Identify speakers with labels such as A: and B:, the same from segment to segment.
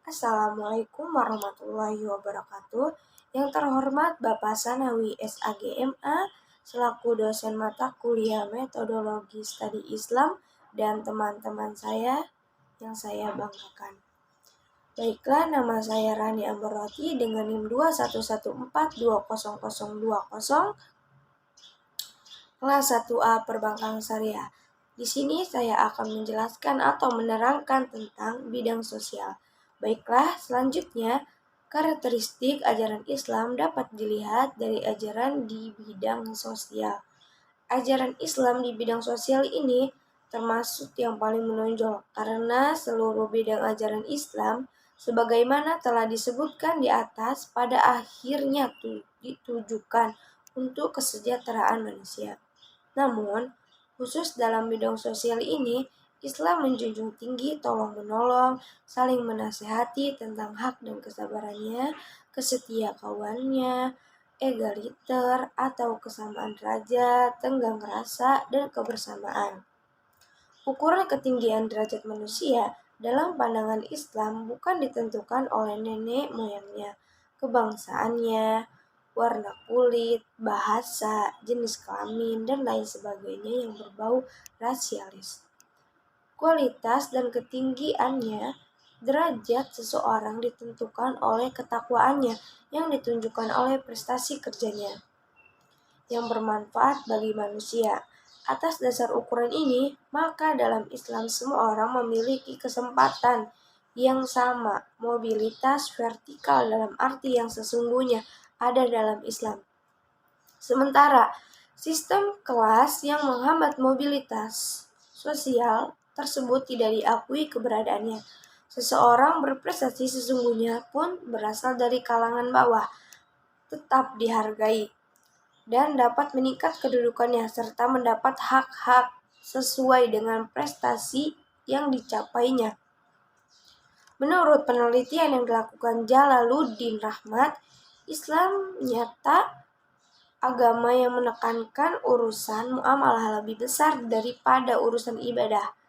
A: Assalamualaikum warahmatullahi wabarakatuh. Yang terhormat Bapak Sanawi SAGMA selaku dosen mata kuliah Metodologi Studi Islam dan teman-teman saya yang saya banggakan. Baiklah, nama saya Rani Ambarwati dengan NIM 2114200020 kelas 1A Perbankan Syariah. Di sini saya akan menjelaskan atau menerangkan tentang bidang sosial. Baiklah, selanjutnya karakteristik ajaran Islam dapat dilihat dari ajaran di bidang sosial. Ajaran Islam di bidang sosial ini termasuk yang paling menonjol karena seluruh bidang ajaran Islam sebagaimana telah disebutkan di atas pada akhirnya ditujukan untuk kesejahteraan manusia. Namun, khusus dalam bidang sosial ini, Islam menjunjung tinggi tolong-menolong, saling menasehati tentang hak dan kesabarannya, kesetiakawannya, egaliter atau kesamaan derajat, tenggang rasa, dan kebersamaan. Ukuran ketinggian derajat manusia dalam pandangan Islam bukan ditentukan oleh nenek moyangnya, kebangsaannya, warna kulit, bahasa, jenis kelamin, dan lain sebagainya yang berbau rasialis. Kualitas dan ketinggiannya derajat seseorang ditentukan oleh ketakwaannya yang ditunjukkan oleh prestasi kerjanya yang bermanfaat bagi manusia. Atas dasar ukuran ini, maka dalam Islam semua orang memiliki kesempatan yang sama. Mobilitas vertikal dalam arti yang sesungguhnya ada dalam Islam. Sementara sistem kelas yang menghambat mobilitas sosial tersebut tidak diakui keberadaannya. Seseorang berprestasi sesungguhnya pun berasal dari kalangan bawah, tetap dihargai dan dapat meningkat kedudukannya serta mendapat hak-hak sesuai dengan prestasi yang dicapainya. Menurut penelitian yang dilakukan Jalaluddin Rahmat, Islam nyata agama yang menekankan urusan muamalah lebih besar daripada urusan ibadah.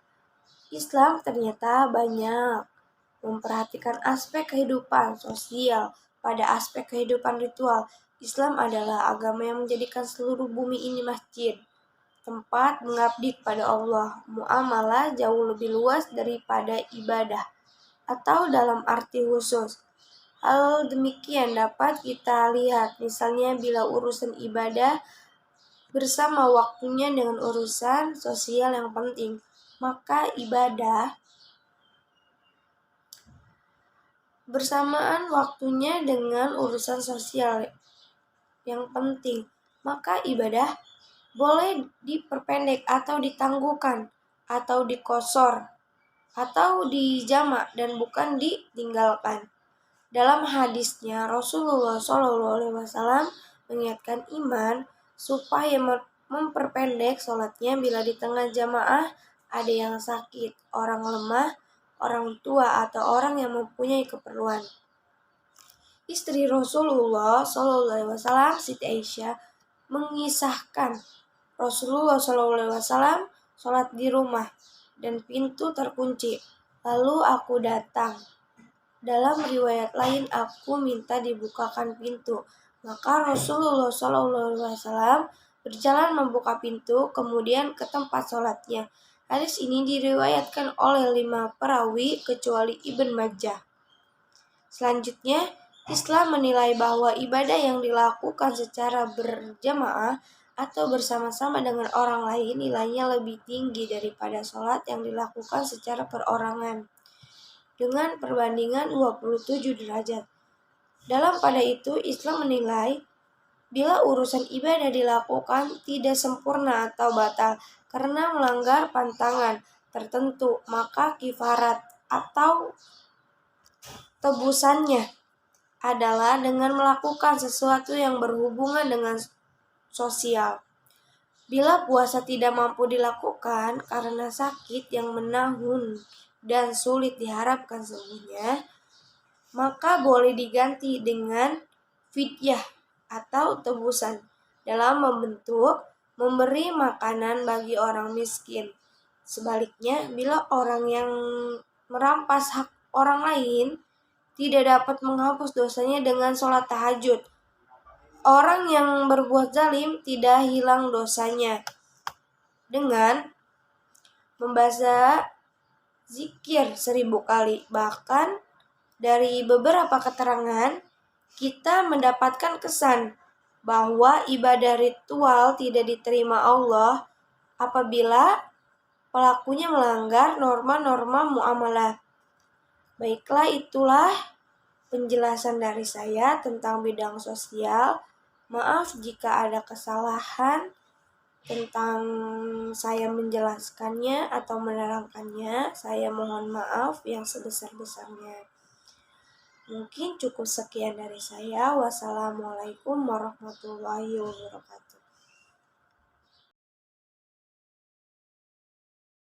A: Islam ternyata banyak memperhatikan aspek kehidupan sosial pada aspek kehidupan ritual. Islam adalah agama yang menjadikan seluruh bumi ini masjid, tempat mengabdi kepada Allah. Muamalah jauh lebih luas daripada ibadah, atau dalam arti khusus. Hal demikian dapat kita lihat misalnya bila urusan ibadah bersama waktunya dengan urusan sosial yang penting, maka ibadah bersamaan waktunya dengan urusan sosial yang penting, maka ibadah boleh diperpendek atau ditangguhkan atau dikosor atau dijamak dan bukan ditinggalkan. Dalam hadisnya Rasulullah SAW mengingatkan iman supaya memperpendek sholatnya bila di tengah jamaah ada yang sakit, orang lemah, orang tua atau orang yang mempunyai keperluan. Istri Rasulullah SAW, Siti Aisyah, mengisahkan Rasulullah SAW sholat di rumah dan pintu terkunci. Lalu aku datang. Dalam riwayat lain, aku minta dibukakan pintu. Maka Rasulullah SAW berjalan membuka pintu, kemudian ke tempat sholatnya. Hadis ini diriwayatkan oleh 5 perawi kecuali Ibn Majah. Selanjutnya, Islam menilai bahwa ibadah yang dilakukan secara berjamaah atau bersama-sama dengan orang lain nilainya lebih tinggi daripada sholat yang dilakukan secara perorangan dengan perbandingan 27 derajat. Dalam pada itu, Islam menilai bila urusan ibadah dilakukan tidak sempurna atau batal karena melanggar pantangan tertentu, maka kifarat atau tebusannya adalah dengan melakukan sesuatu yang berhubungan dengan sosial. Bila puasa tidak mampu dilakukan karena sakit yang menahun dan sulit diharapkan sembuhnya, maka boleh diganti dengan fidyah atau tebusan dalam membentuk memberi makanan bagi orang miskin. Sebaliknya, bila orang yang merampas hak orang lain tidak dapat menghapus dosanya dengan sholat tahajud. Orang yang berbuat zalim tidak hilang dosanya dengan membaca zikir 1000 kali. Bahkan dari beberapa keterangan kita mendapatkan kesan bahwa ibadah ritual tidak diterima Allah apabila pelakunya melanggar norma-norma muamalah. Baiklah, itulah penjelasan dari saya tentang bidang sosial. Maaf jika ada kesalahan tentang saya menjelaskannya atau menerangkannya. Saya mohon maaf yang sebesar-besarnya. Mungkin cukup sekian dari saya. Wassalamualaikum warahmatullahi wabarakatuh.